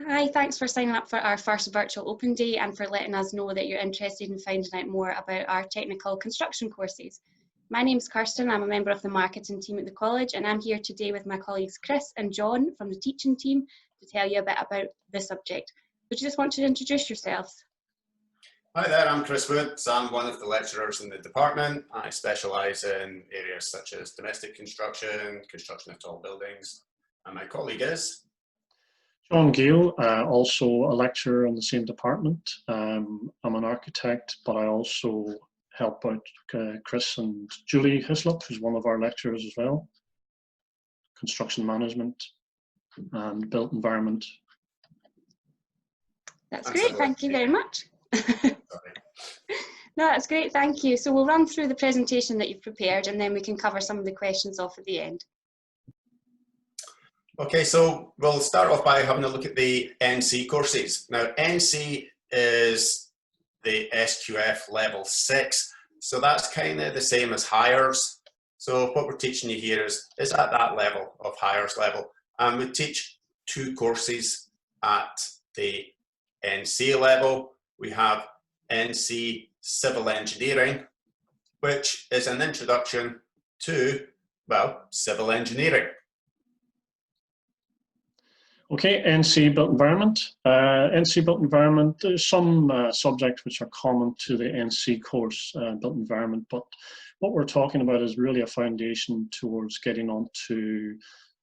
Hi, thanks for signing up for our first virtual open day and for letting us know that you're interested in finding out more about our technical construction courses. My name's Kirsten, I'm a member of the marketing team at the college, and I'm here today with my colleagues Chris and John from the teaching team to tell you a bit about the subject. Would you just want to introduce yourselves? Hi there, I'm Chris Woods. I'm one of the lecturers in the department. I specialise in areas such as domestic construction, construction of tall buildings, and my colleague is John Gill, also a lecturer in the same department. I'm an architect, but I also help out Chris and Julie Hislop, who's one of our lecturers as well. Construction management and built environment. That's great, thank you very much. No, that's great, thank you. So we'll run through the presentation that you've prepared and then we can cover some of the questions off at the end. Okay, so we'll start off by having a look at the NC courses. Now, NC is the SQF level 6, so that's kind of the same as hires. So what we're teaching you here is at that level of hires level. And we teach 2 courses at the NC level. We have NC Civil Engineering, which is an introduction to, well, civil engineering. Okay, NC Built Environment. NC Built Environment, there's some subjects which are common to the NC course, Built Environment, but what we're talking about is really a foundation towards getting on to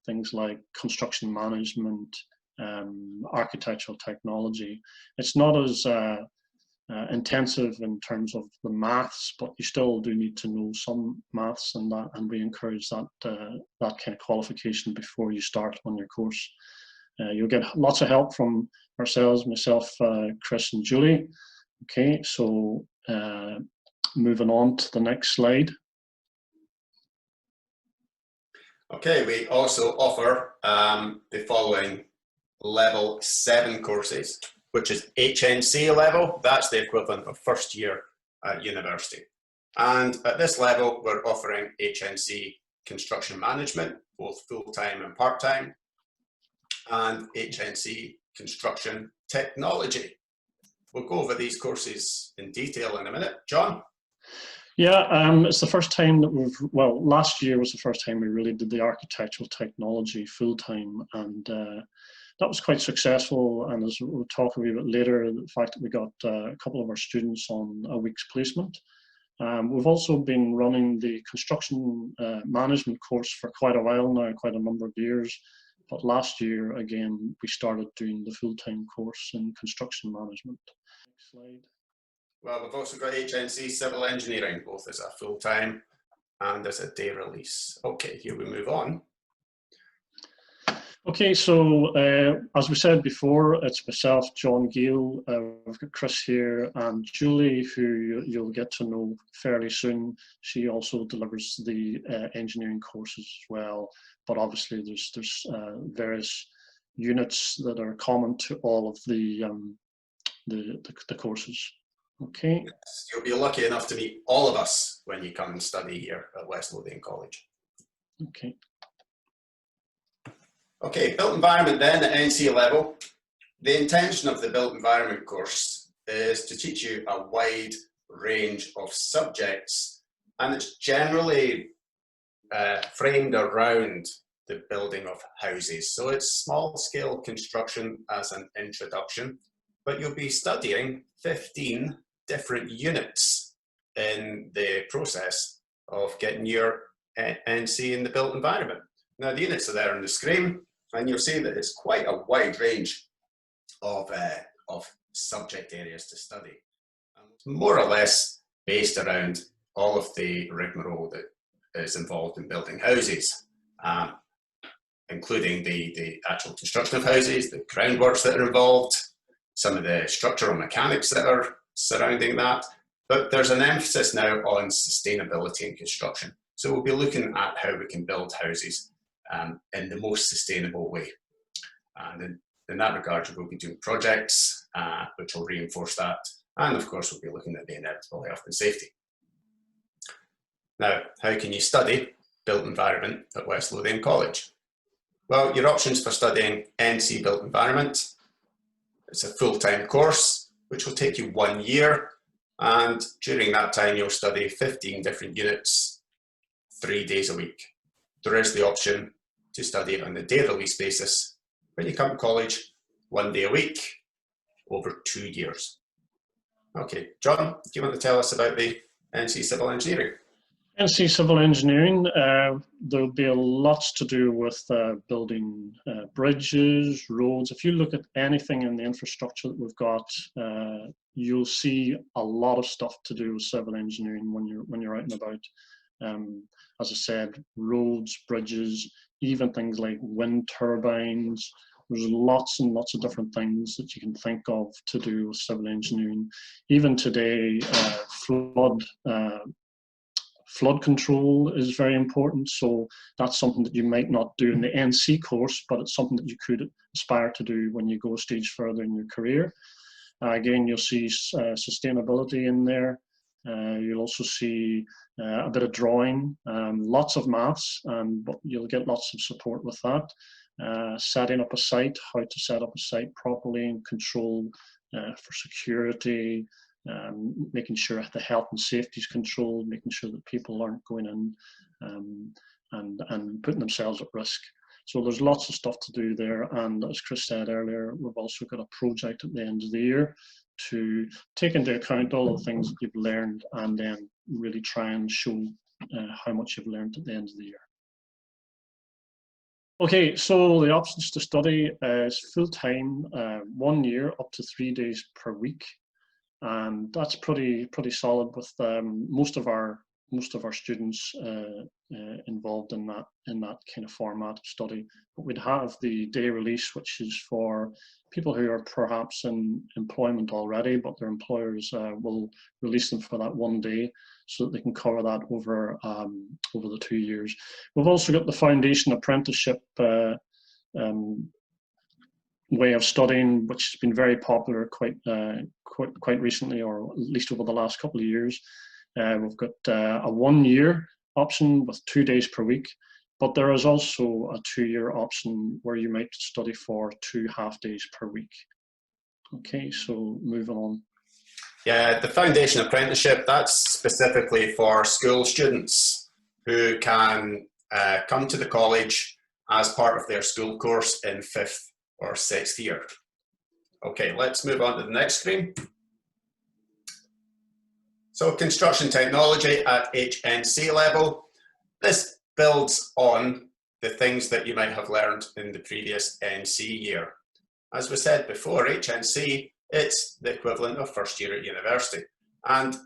things like construction management, architectural technology. It's not as intensive in terms of the maths, but you still do need to know some maths and that, and we encourage that, that kind of qualification before you start on your course. You'll get lots of help from ourselves, myself, Chris and Julie. Okay, so moving on to the next slide. Okay, we also offer the following level 7 courses, which is HNC level. That's the equivalent of first year at university. And at this level, we're offering HNC Construction Management, both full-time and part-time, and HNC Construction Technology. We'll go over these courses in detail in a minute. John? Yeah, it's the first time that we've, well, last year was the first time we really did the architectural technology full-time, and that was quite successful. And as we'll talk a wee bit later, the fact that we got a couple of our students on a week's placement. We've also been running the construction management course for quite a while now, quite a number of years. But last year, again, we started doing the full-time course in construction management. Next slide. Well, we've also got HNC Civil Engineering, both as a full-time and as a day release. Okay, here we move on. Okay, so as we said before, it's myself, John Gill, we've got Chris here, and Julie, who you'll get to know fairly soon. She also delivers the engineering courses as well, but obviously there's various units that are common to all of the courses. Okay. Yes, you'll be lucky enough to meet all of us when you come and study here at West Lothian College. Okay. Okay, built environment then at NC level. The intention of the built environment course is to teach you a wide range of subjects, and it's generally framed around the building of houses. So it's small scale construction as an introduction, but you'll be studying 15 different units in the process of getting your NC in the built environment. Now the units are there on the screen, and you'll see that it's quite a wide range of subject areas to study. More or less based around all of the rigmarole that is involved in building houses, including the actual construction of houses, the groundworks that are involved, some of the structural mechanics that are surrounding that. But there's an emphasis now on sustainability in construction. So we'll be looking at how we can build houses in the most sustainable way. And in that regard, we'll be doing projects which will reinforce that. And of course, we'll be looking at the inevitable health and safety. Now, how can you study built environment at West Lothian College? Well, your options for studying NC Built Environment It's a full-time course, which will take you 1 year. And during that time, you'll study 15 different units, 3 days a week. There is the option to study on a day release basis when you come to college, 1 day a week, over 2 years. Okay, John, do you want to tell us about the HNC Civil Engineering? HNC Civil Engineering, there'll be lots to do with building bridges, roads. If you look at anything in the infrastructure that we've got, you'll see a lot of stuff to do with civil engineering when you're out and about. As I said, roads, bridges, even things like wind turbines. There's lots and lots of different things that you can think of to do with civil engineering. Even today, flood control is very important, so that's something that you might not do in the NC course, but it's something that you could aspire to do when you go a stage further in your career. Again, you'll see sustainability in there. You'll also see a bit of drawing, lots of maths, but you'll get lots of support with that. Setting up a site, how to set up a site properly and control for security, making sure the health and safety is controlled, making sure that people aren't going in and putting themselves at risk. So there's lots of stuff to do there. And as Chris said earlier, we've also got a project at the end of the year to take into account all the things that you've learned and then really try and show how much you've learned at the end of the year. Okay, so the options to study is full-time, 1 year, up to 3 days per week. And that's pretty solid with most of our students involved in that kind of format of study. But we'd have the day release, which is for people who are perhaps in employment already, but their employers will release them for that 1 day so that they can cover that over the 2 years. We've also got the foundation apprenticeship way of studying, which has been very popular quite recently, or at least over the last couple of years. We've got a 1 year option with 2 days per week, but there is also a 2 year option where you might study for 2 half days per week. Okay, so moving on. Yeah, the foundation apprenticeship, that's specifically for school students who can come to the college as part of their school course in 5th or 6th year. Okay, let's move on to the next screen. So construction technology at HNC level. This builds on the things that you might have learned in the previous NC year. As we said before, HNC, it's the equivalent of first year at university. And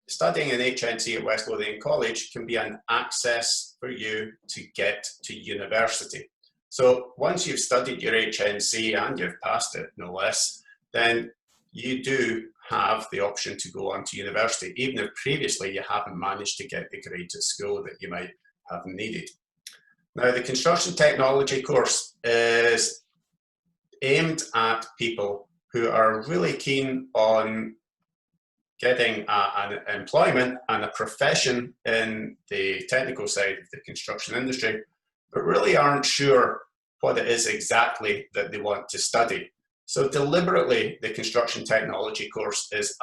studying in HNC at West Lothian College can be an access for you to get to university. So once you've studied your HNC and you've passed it, no less, then you do have the option to go on to university, even if previously you haven't managed to get the grades at school that you might have needed. Now, the construction technology course is aimed at people who are really keen on getting an employment and a profession in the technical side of the construction industry, but really aren't sure what it is exactly that they want to study. So deliberately, the construction technology course is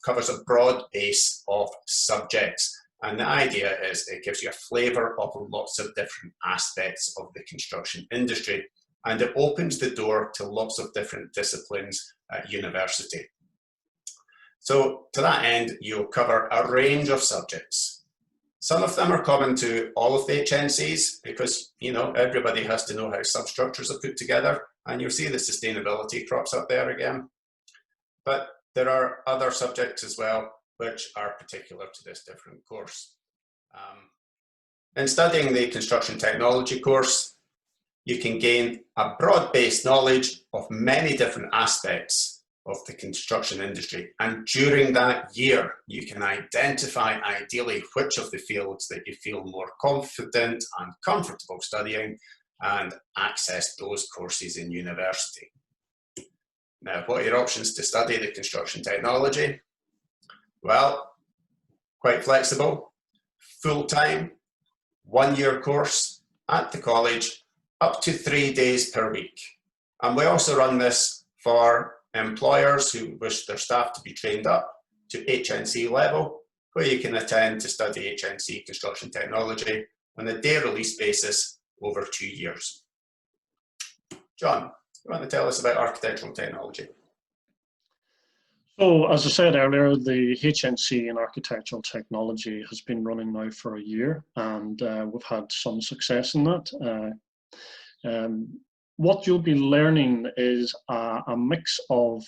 covers a broad base of subjects. And the idea is it gives you a flavour of lots of different aspects of the construction industry, and it opens the door to lots of different disciplines at university. So to that end, you'll cover a range of subjects. Some of them are common to all of the HNCs because, you know, everybody has to know how substructures are put together, and you'll see the sustainability crops up there again. But there are other subjects as well which are particular to this different course. In studying the construction technology course, you can gain a broad-based knowledge of many different aspects of the construction industry. And during that year, you can identify ideally which of the fields that you feel more confident and comfortable studying and access those courses in university. Now, what are your options to study the construction technology? Well, quite flexible, full-time, 1 year course at the college, up to 3 days per week. And we also run this for employers who wish their staff to be trained up to HNC level, where you can attend to study HNC construction technology on a day release basis over 2 years. John, you want to tell us about architectural technology? So, as I said earlier, the HNC in architectural technology has been running now for a year, and we've had some success in that. What you'll be learning is a mix of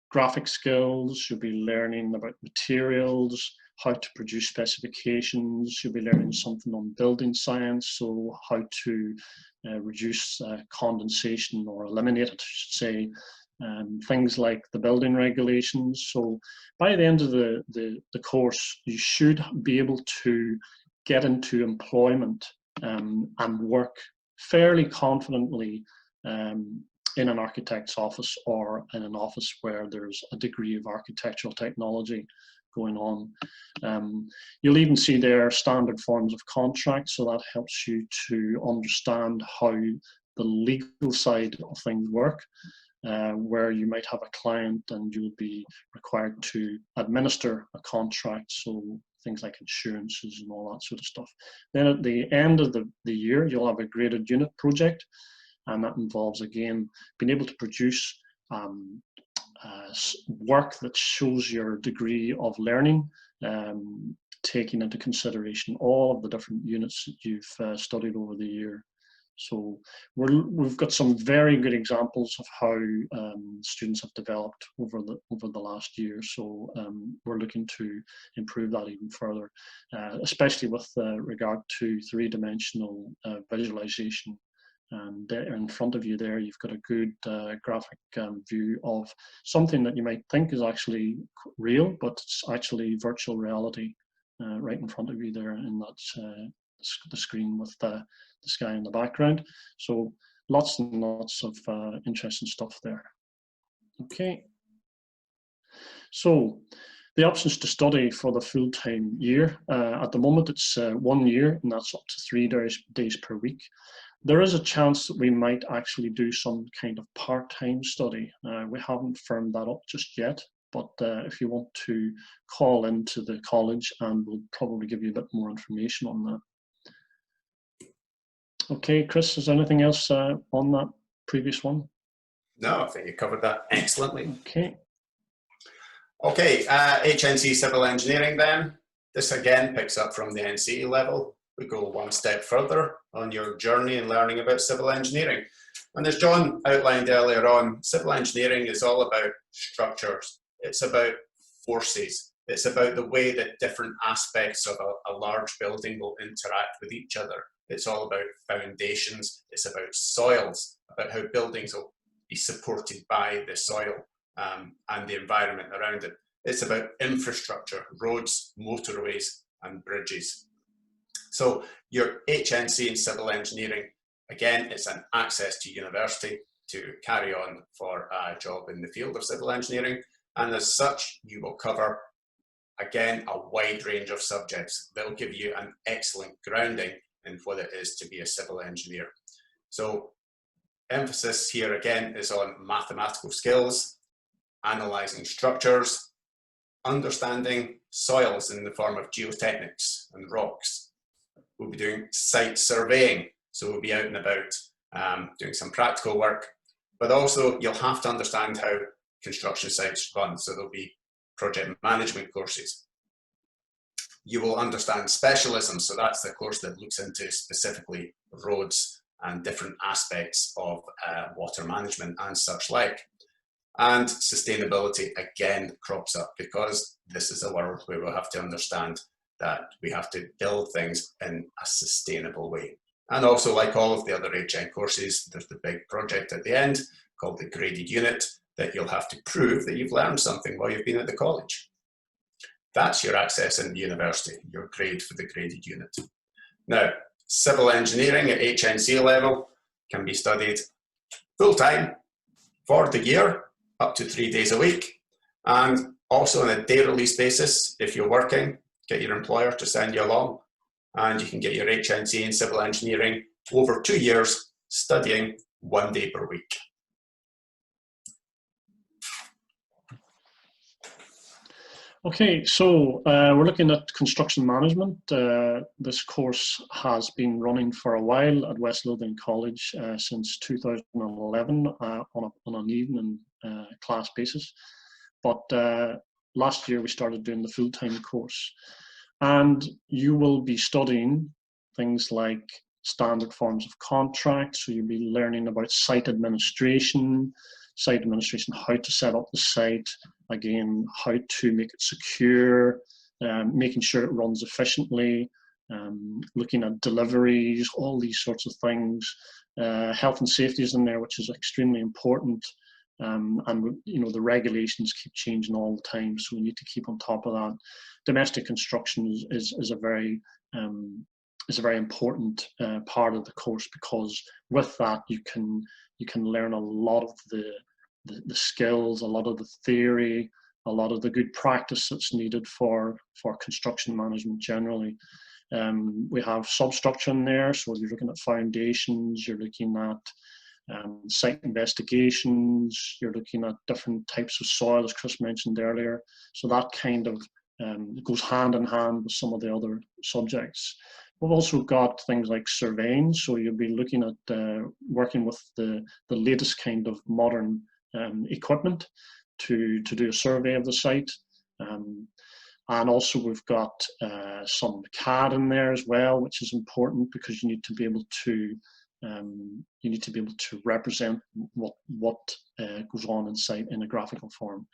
graphic skills. You'll be learning about materials, how to produce specifications. You'll be learning something on building science, so how to reduce condensation or eliminate it, I should say. Things like the building regulations. So by the end of the course, you should be able to get into employment and work fairly confidently in an architect's office or in an office where there's a degree of architectural technology going on. You'll even see there standard forms of contracts, so that helps you to understand how the legal side of things work. Where you might have a client and you'll be required to administer a contract, so things like insurances and all that sort of stuff. Then at the end of the year, you'll have a graded unit project, and that involves, again, being able to produce work that shows your degree of learning, taking into consideration all of the different units that you've studied over the year. So we've got some very good examples of how students have developed over the last year. So we're looking to improve that even further, especially with regard to three-dimensional visualization. And there in front of you there, you've got a good graphic view of something that you might think is actually real, but it's actually virtual reality right in front of you there in that the screen with the sky in the background. So lots and lots of interesting stuff there. Okay. So the options to study for the full-time year, at the moment it's 1 year, and that's up to 3 days per week. There is a chance that we might actually do some kind of part-time study. We haven't firmed that up just yet, but if you want to call into the college, and we'll probably give you a bit more information on that. Okay, Chris, is there anything else on that previous one? No, I think you covered that excellently. Okay. Okay, HNC Civil Engineering then. This again picks up from the NCE level. We go one step further on your journey in learning about civil engineering. And as John outlined earlier on, civil engineering is all about structures. It's about forces. It's about the way that different aspects of a large building will interact with each other. It's all about foundations. It's about soils, about how buildings will be supported by the soil and the environment around it. It's about infrastructure, roads, motorways, and bridges. So your HNC in civil engineering, again, it's an access to university to carry on for a job in the field of civil engineering. And as such, you will cover, again, a wide range of subjects. They'll give you an excellent grounding in what it is to be a civil engineer. So emphasis here again is on mathematical skills, analysing structures, understanding soils in the form of geotechnics and rocks. We'll be doing site surveying, so we'll be out and about doing some practical work, but also you'll have to understand how construction sites run, so there'll be project management courses. You will understand specialism, so that's the course that looks into specifically roads and different aspects of water management and such like. And sustainability again crops up, because this is a world where we'll have to understand that we have to build things in a sustainable way. And also, like all of the other HN courses, there's the big project at the end called the graded unit that you'll have to prove that you've learned something while you've been at the college. That's your access in the university, your grade for the graded unit. Now, civil engineering at HNC level can be studied full-time for the year, up to 3 days a week, and also on a day release basis. If you're working, get your employer to send you along, and you can get your HNC in civil engineering over 2 years, studying 1 day per week. Okay, so we're looking at construction management. This course has been running for a while at West Lothian College since 2011 on an evening class basis. But last year we started doing the full-time course. And you will be studying things like standard forms of contract. So you'll be learning about site administration, how to set up the site, again, how to make it secure, making sure it runs efficiently, looking at deliveries, all these sorts of things. Health and safety is in there, which is extremely important. And you know, the regulations keep changing all the time, so we need to keep on top of that. Domestic construction is a very important part of the course, because with that you can learn a lot of the skills, a lot of the theory, a lot of the good practice that's needed for construction management generally. We have substructure in there, so you're looking at foundations, you're looking at site investigations, you're looking at different types of soil, as Chris mentioned earlier. So that kind of goes hand in hand with some of the other subjects. We've also got things like surveying, so you'll be looking at working with the latest kind of modern equipment to do a survey of the site. And also we've got some CAD in there as well, which is important because you need to be able to represent what goes on in site in a graphical form.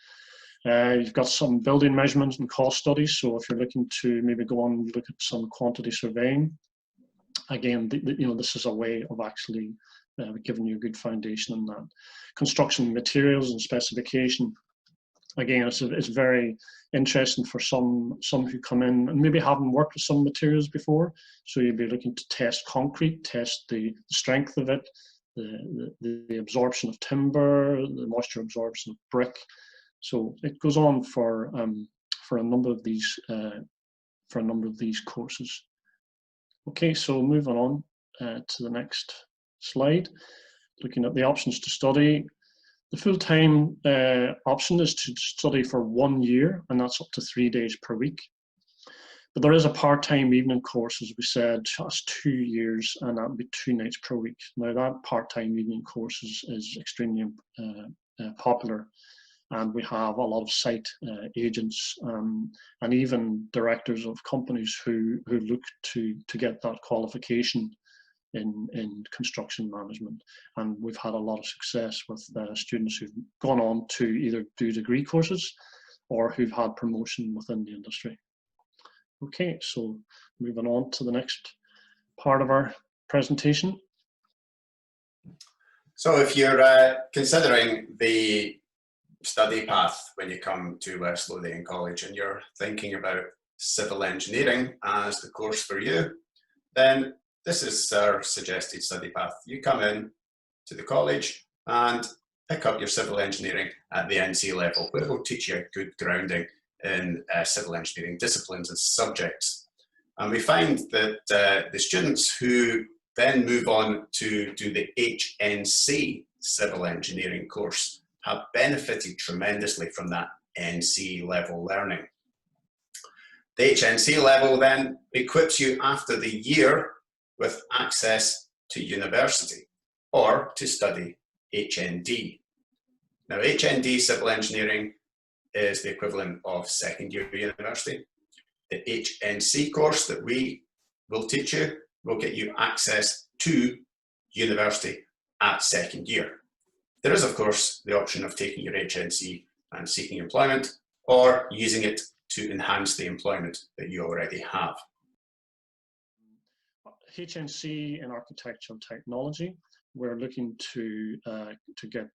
You've got some building measurements and cost studies. So if you're looking to maybe go on and look at some quantity surveying, again, this is a way of actually giving you a good foundation in that. Construction materials and specification. Again, it's very interesting for some who come in and maybe haven't worked with some materials before. So you'll be looking to test concrete, test the strength of it, the absorption of timber, the moisture absorption of brick. So it goes on for a number of these courses. Okay, so moving on to the next slide, looking at the options to study. The full-time option is to study for 1 year, and that's up to 3 days per week. But there is a part-time evening course, as we said, just 2 years, and that would be 2 nights per week. Now that part-time evening course is extremely popular, and we have a lot of site agents and even directors of companies who look to get that qualification in construction management. And we've had a lot of success with students who've gone on to either do degree courses or who've had promotion within the industry. Okay, so moving on to the next part of our presentation. So if you're considering the study path when you come to West Lothian College and you're thinking about civil engineering as the course for you, then this is our suggested study path. You come in to the college and pick up your civil engineering at the NC level, where we'll teach you a good grounding in civil engineering disciplines and subjects. And we find that the students who then move on to do the HNC Civil Engineering course have benefited tremendously from that NC level learning. The HNC level then equips you after the year with access to university or to study HND. Now, HND Civil Engineering is the equivalent of second year university. The HNC course that we will teach you will get you access to university at second year. There is, of course, the option of taking your HNC and seeking employment, or using it to enhance the employment that you already have. HNC in Architectural Technology, we're looking to get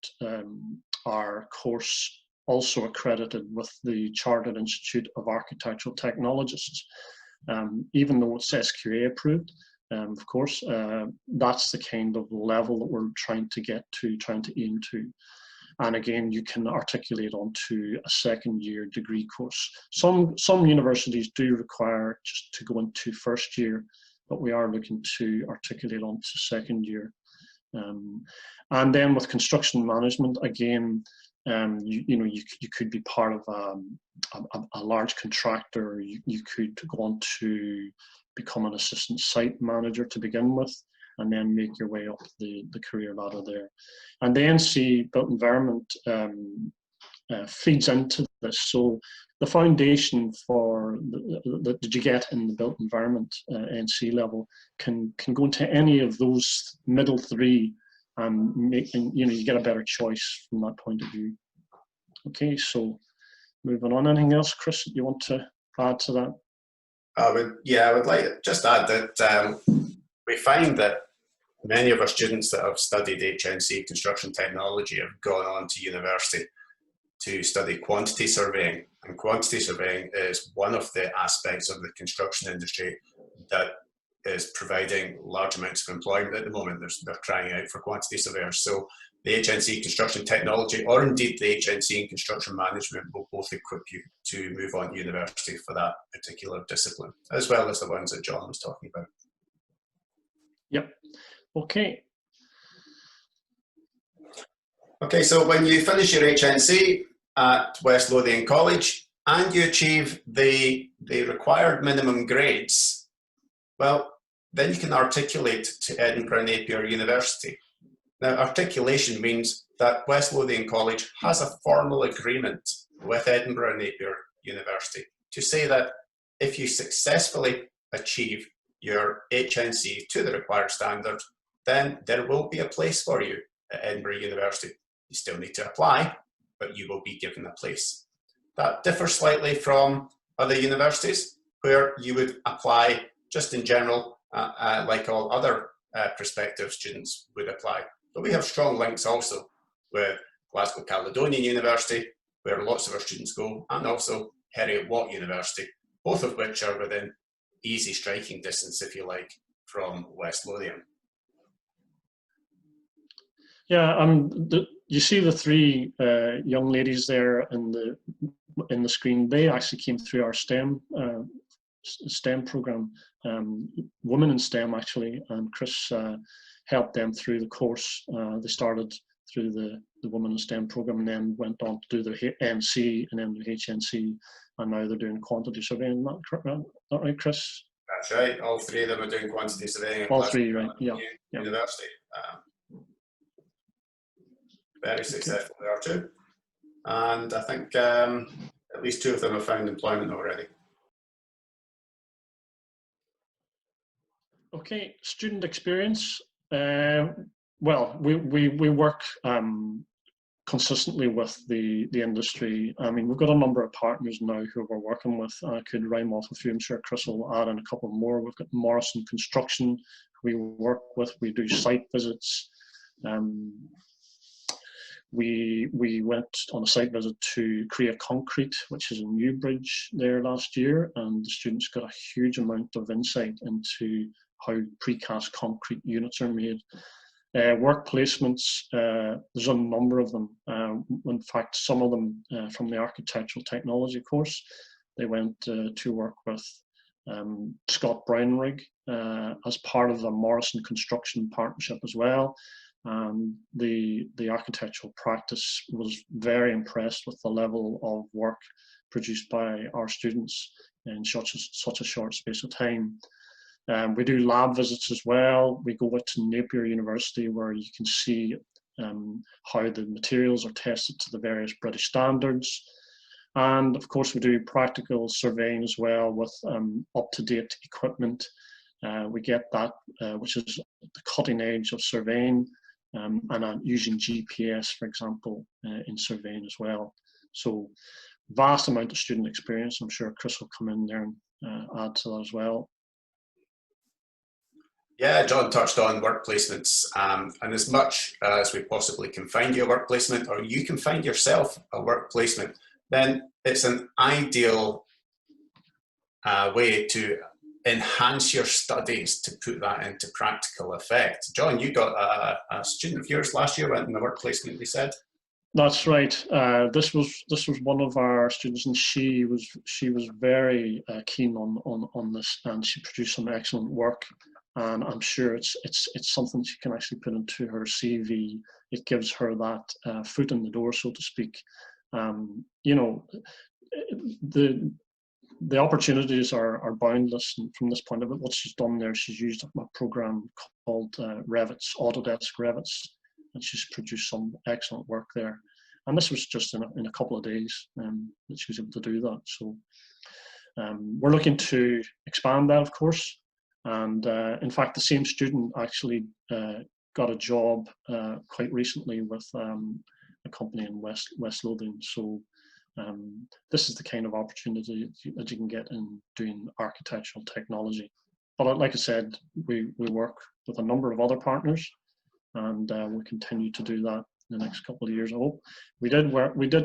our course also accredited with the Chartered Institute of Architectural Technologists. Even though it's SQA approved, of course, that's the kind of level that we're trying to aim to. And again, you can articulate onto a second year degree course. Some universities do require just to go into first year, but we are looking to articulate onto second year. And then with construction management, again, You could be part of a large contractor. You could go on to become an assistant site manager to begin with, and then make your way up the career ladder there. And the NC built environment feeds into this. So the foundation for that you get in the built environment NC level can go into any of those middle three, and you get a better choice from that point of view. Okay, so moving on. Anything else, Chris, that you want to add to that? I would like to just add that we find that many of our students that have studied HNC construction technology have gone on to university to study quantity surveying. And quantity surveying is one of the aspects of the construction industry that is providing large amounts of employment at the moment. They're crying out for quantity surveyors. So the HNC construction technology, or indeed the HNC in construction management, will both equip you to move on to university for that particular discipline, as well as the ones that John was talking about. Yep. Okay. Okay, so when you finish your HNC at West Lothian College and you achieve the required minimum grades, well, then you can articulate to Edinburgh Napier University. Now, articulation means that West Lothian College has a formal agreement with Edinburgh Napier University to say that if you successfully achieve your HNC to the required standard, then there will be a place for you at Edinburgh University. You still need to apply, but you will be given a place. That differs slightly from other universities where you would apply just in general, like all other prospective students would apply. But we have strong links also with Glasgow Caledonian University, where lots of our students go, and also Heriot-Watt University, both of which are within easy striking distance, if you like, from West Lothian. Yeah, you see the three young ladies there in the screen. They actually came through our STEM program, Women in STEM actually, and Chris helped them through the course. They started through the Women in STEM program and then went on to do their NC and then the HNC, and now they're doing quantity surveying. Is that right, Chris? That's right. All three of them are doing quantity surveying. All three, right? Yeah. University. Very successful there too. And I think at least two of them have found employment already. Okay, student experience. Well, we work consistently with the industry. I mean, we've got a number of partners now who we're working with. I could rhyme off a few. I'm sure Chris will add in a couple more. We've got Morrison Construction we work with. We do site visits. We went on a site visit to Korea Concrete, which is a new bridge there last year, and the students got a huge amount of insight into how precast concrete units are made. Work placements, there's a number of them. In fact, some of them from the architectural technology course, they went to work with Scott Brownrigg as part of the Morrison Construction partnership as well. And the architectural practice was very impressed with the level of work produced by our students in such a short space of time. We do lab visits as well. We go out to Napier University where you can see how the materials are tested to the various British standards. And of course, we do practical surveying as well with up-to-date equipment. We get that, which is the cutting edge of surveying, and using GPS, for example, in surveying as well. So vast amount of student experience. I'm sure Chris will come in there and add to that as well. Yeah, John touched on work placements, and as much as we possibly can find you a work placement, or you can find yourself a work placement, then it's an ideal way to enhance your studies to put that into practical effect. John, you got a student of yours last year went in a work placement, they said. That's right. This was one of our students, and she was very keen on this, and she produced some excellent work. and I'm sure it's something she can actually put into her CV. It gives her that foot in the door, so to speak. You know, the opportunities are boundless, and from this point of it, what she's done there, she's used a program called Revit's, Autodesk Revit's, and she's produced some excellent work there. And this was just in a couple of days that she was able to do that. So we're looking to expand that, of course. And in fact, the same student actually got a job quite recently with a company in West Lothian. So this is the kind of opportunity that you can get in doing architectural technology. But like I said, we work with a number of other partners, and we'll continue to do that in the next couple of years, I hope. We did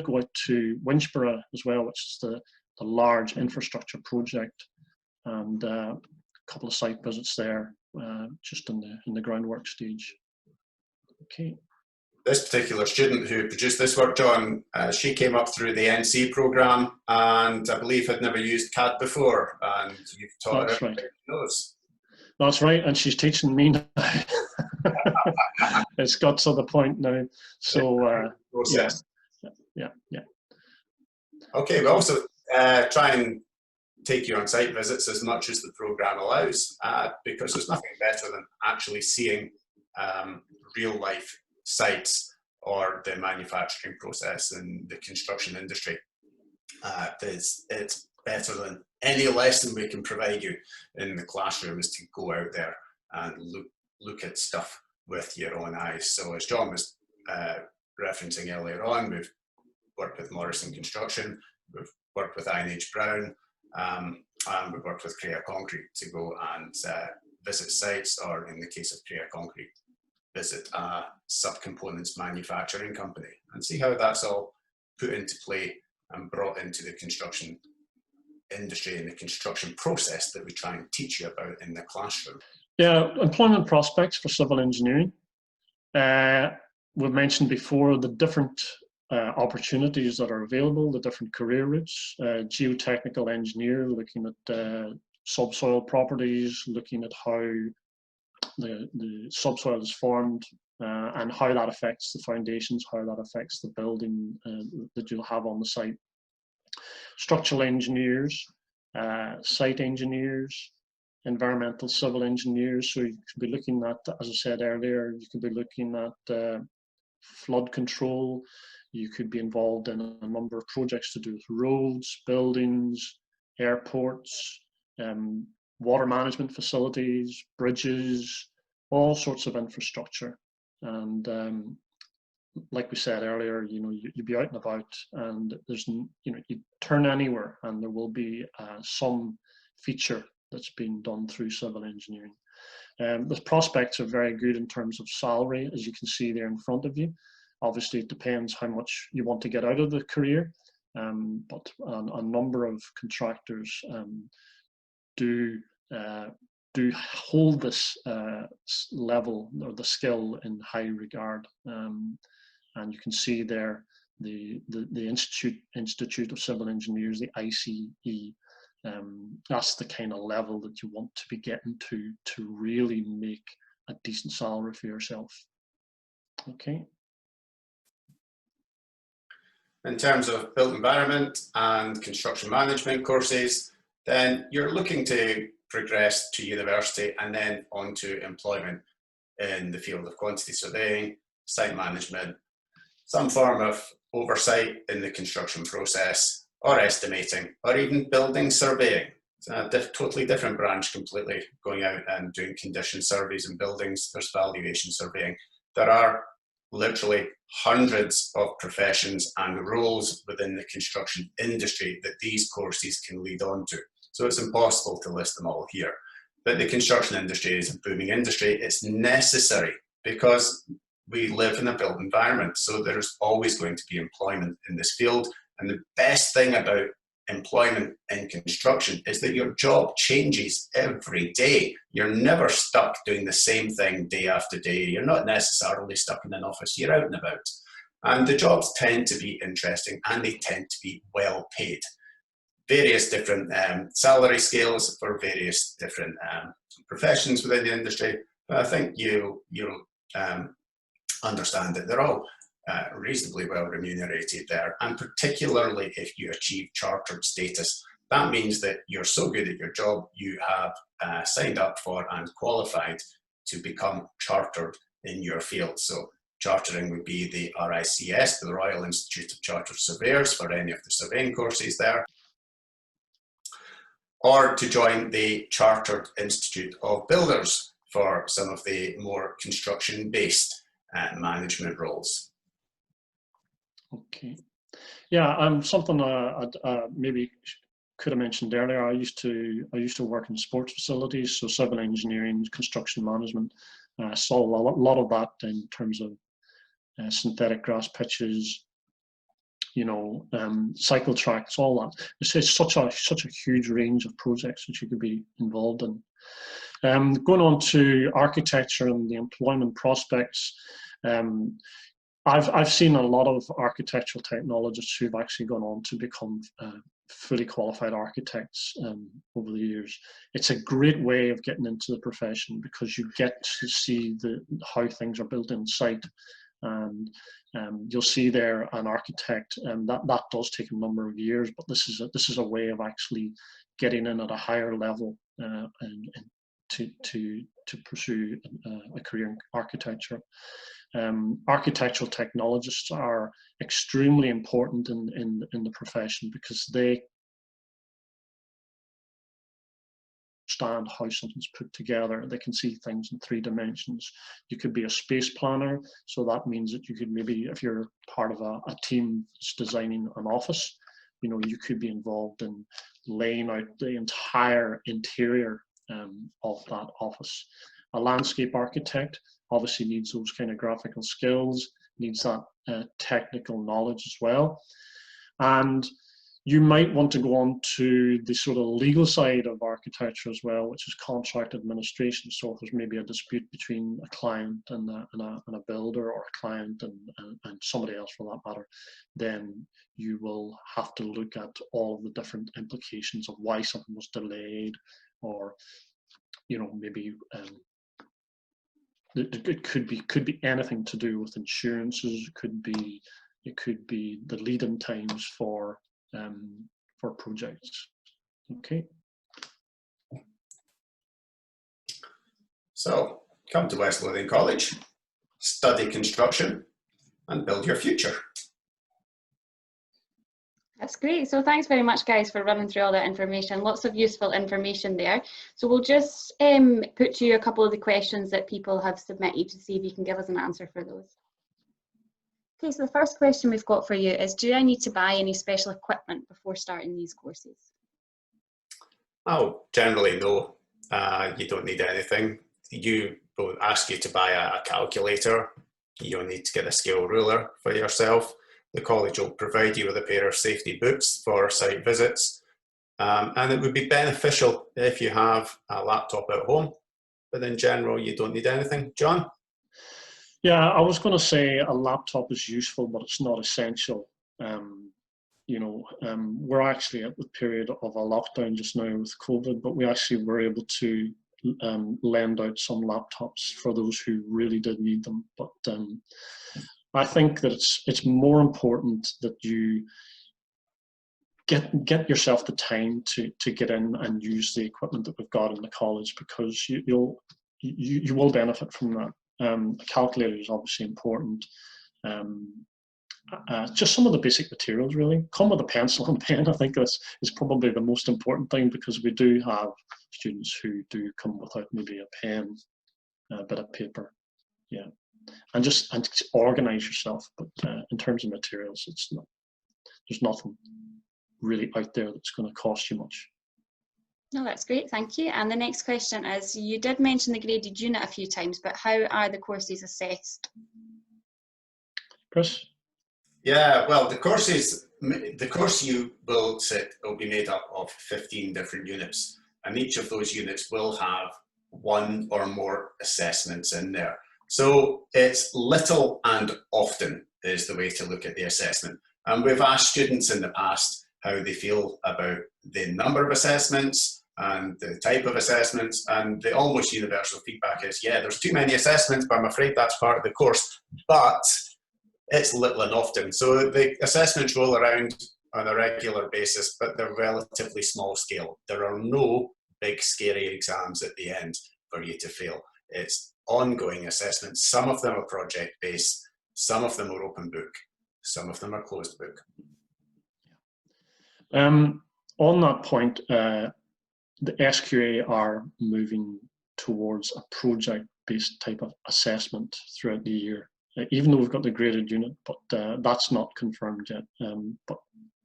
go out to Winchborough as well, which is the large infrastructure project, and a couple of site visits there, just in the groundwork stage. Okay. This particular student who produced this work, John, she came up through the NC program, and I believe had never used CAD before, and you've taught her everything she knows. That's right, and she's teaching me now. It's got to the point now. So yeah. Okay, we also try and take you on site visits as much as the program allows, because there's nothing better than actually seeing real life sites or the manufacturing process in the construction industry. It's better than any lesson we can provide you in the classroom is to go out there and look at stuff with your own eyes. So as John was referencing earlier on, we've worked with Morrison Construction, we've worked with INH Brown, and we've worked with Crea Concrete to go and visit sites, or in the case of Crea Concrete, visit a subcomponents manufacturing company and see how that's all put into play and brought into the construction industry and the construction process that we try and teach you about in the classroom. Yeah, employment prospects for civil engineering. We've mentioned before the different opportunities that are available, the different career routes. Geotechnical engineer, looking at subsoil properties, looking at how the subsoil is formed and how that affects the foundations, how that affects the building that you'll have on the site. Structural engineers, site engineers, environmental civil engineers. So you could be looking at, as I said earlier, you could be looking at flood control. You could be involved in a number of projects to do with roads, buildings, airports, water management facilities, bridges, all sorts of infrastructure. And like we said earlier, you'd be out and about, and there's, you turn anywhere and there will be some feature that's being done through civil engineering. The prospects are very good in terms of salary, as you can see there in front of you. Obviously, it depends how much you want to get out of the career, but a number of contractors do hold this level or the skill in high regard. And you can see there the Institute of Civil Engineers, the ICE. That's the kind of level that you want to be getting to really make a decent salary for yourself. Okay. In terms of built environment and construction management courses, then you're looking to progress to university and then on to employment in the field of quantity surveying, site management, some form of oversight in the construction process, or estimating, or even building surveying. It's a totally different branch completely, going out and doing condition surveys in buildings. There's valuation surveying. There are literally hundreds of professions and roles within the construction industry that these courses can lead on to. So it's impossible to list them all here. But the construction industry is a booming industry. It's necessary because we live in a built environment. So there's always going to be employment in this field. And the best thing about employment in construction is that your job changes every day. You're never stuck doing the same thing day after day. You're not necessarily stuck in an office. You're out and about. And the jobs tend to be interesting and they tend to be well paid. various different salary scales for various different professions within the industry. But I think you'll understand that they're all reasonably well remunerated there, and particularly if you achieve chartered status. That means that you're so good at your job, you have signed up for and qualified to become chartered in your field. So chartering would be the RICS, the Royal Institute of Chartered Surveyors, for any of the surveying courses there, or to join the Chartered Institute of Builders for some of the more construction-based management roles. Okay. Yeah, something I maybe could have mentioned earlier. I used to work in sports facilities, so civil engineering, construction management. I saw a lot of that in terms of synthetic grass pitches, cycle tracks, all that. It's such a huge range of projects that you could be involved in. Going on to architecture and the employment prospects, I've seen a lot of architectural technologists who've actually gone on to become fully qualified architects over the years. It's a great way of getting into the profession because you get to see how things are built in site, and you'll see there an architect, and that does take a number of years, but this is a way of actually getting in at a higher level and to pursue a career in architecture. Architectural technologists are extremely important in the profession because they understand how something's put together. They can see things in 3 dimensions. You could be a space planner, so that means that you could maybe, if you're part of a team that's designing an office, you could be involved in laying out the entire interior of that office. A landscape architect obviously needs those kind of graphical skills, needs that technical knowledge as well. And you might want to go on to the sort of legal side of architecture as well, which is contract administration. So if there's maybe a dispute between a client and a builder, or a client and somebody else for that matter, then you will have to look at all of the different implications of why something was delayed, or maybe it could be anything to do with insurances. It could be the lead-in times for projects. Okay. So come to West Lothian College, study construction, and build your future. That's great. So thanks very much, guys, for running through all that information. Lots of useful information there. So we'll just put to you a couple of the questions that people have submitted to see if you can give us an answer for those. Okay, so the first question we've got for you is, do I need to buy any special equipment before starting these courses? Oh, generally no. You don't need anything. You will ask you to buy a calculator. You'll need to get a scale ruler for yourself. The college will provide you with a pair of safety boots for site visits. And it would be beneficial if you have a laptop at home, but in general, you don't need anything. John? Yeah, I was going to say a laptop is useful, but it's not essential. We're actually at the period of a lockdown just now with COVID, but we actually were able to lend out some laptops for those who really did need them. But I think that it's more important that you get yourself the time to get in and use the equipment that we've got in the college, because you will benefit from that. A calculator is obviously important. Just some of the basic materials really. Come with a pencil and pen. I think is probably the most important thing, because we do have students who do come without maybe a pen, a bit of paper. Yeah. And just organize yourself. But in terms of materials, there's nothing really out there that's going to cost you much. No, that's great, thank you. And the next question is, you did mention the graded unit a few times, but how are the courses assessed? Chris? Yeah, well, the course you will sit will be made up of 15 different units, and each of those units will have one or more assessments in there. So it's little and often is the way to look at the assessment. And we've asked students in the past how they feel about the number of assessments and the type of assessments, and the almost universal feedback is, yeah, there's too many assessments, but I'm afraid that's part of the course, but it's little and often. So the assessments roll around on a regular basis, but they're relatively small scale. There are no big scary exams at the end for you to fail. It's ongoing assessments. Some of them are project-based, some of them are open book, some of them are closed book. On that point, the SQA are moving towards a project-based type of assessment throughout the year, even though we've got the graded unit, but that's not confirmed yet. But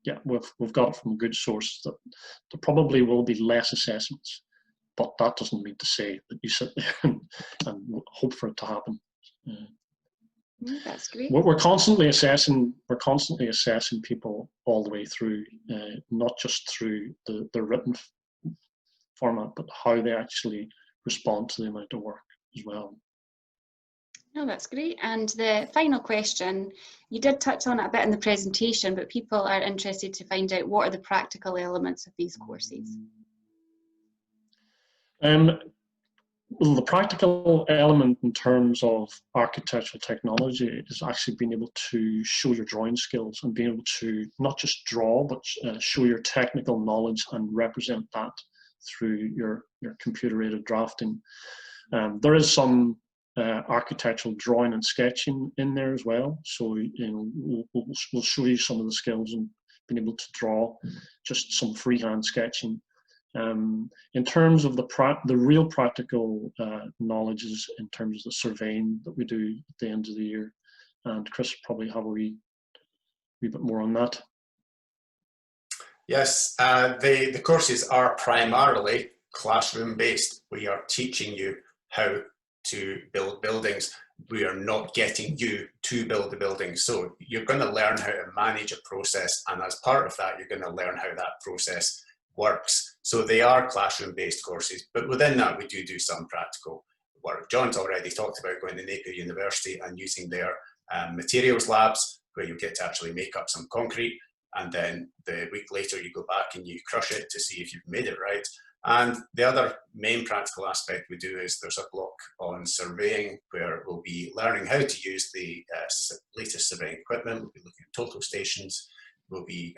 yeah, we've got it from a good source that there probably will be less assessments, but that doesn't mean to say that you sit there and hope for it to happen. That's great. We're constantly assessing. We're constantly assessing people all the way through, not just through the written format, but how they actually respond to the amount of work as well. No, that's great. And the final question, you did touch on it a bit in the presentation, but people are interested to find out what are the practical elements of these courses? Well, the practical element in terms of architectural technology is actually being able to show your drawing skills and being able to not just draw, but show your technical knowledge and represent that through your computer-aided drafting. There is some architectural drawing and sketching in there as well. So we'll show you some of the skills and being able to draw, just some freehand sketching. In terms of the real practical knowledge is in terms of the surveying that we do at the end of the year, and Chris probably have a wee bit more on that. Yes, the courses are primarily classroom based. We are teaching you how to build buildings. We are not getting you to build the building. So you're going to learn how to manage a process, and as part of that, you're going to learn how that process works. So they are classroom-based courses, but within that we do some practical work. John's already talked about going to Napier University and using their materials labs, where you get to actually make up some concrete, and then the week later you go back and you crush it to see if you've made it right. And the other main practical aspect we do is there's a block on surveying, where we'll be learning how to use the latest surveying equipment. We'll be looking at total stations. We'll be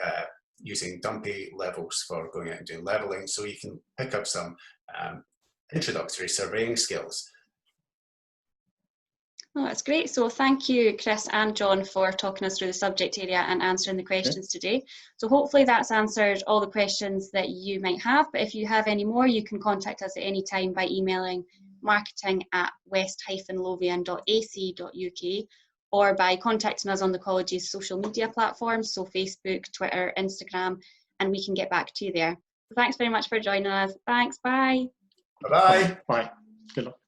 using dumpy levels for going out and doing leveling, so you can pick up some introductory surveying skills. Oh, that's great. So thank you, Chris and John, for talking us through the subject area and answering the questions today. So hopefully that's answered all the questions that you might have, but if you have any more, you can contact us at any time by emailing marketing@west-lothian.ac.uk or by contacting us on the college's social media platforms, so Facebook, Twitter, Instagram, and we can get back to you there. So thanks very much for joining us. Thanks, bye. Bye-bye. Bye. Good luck.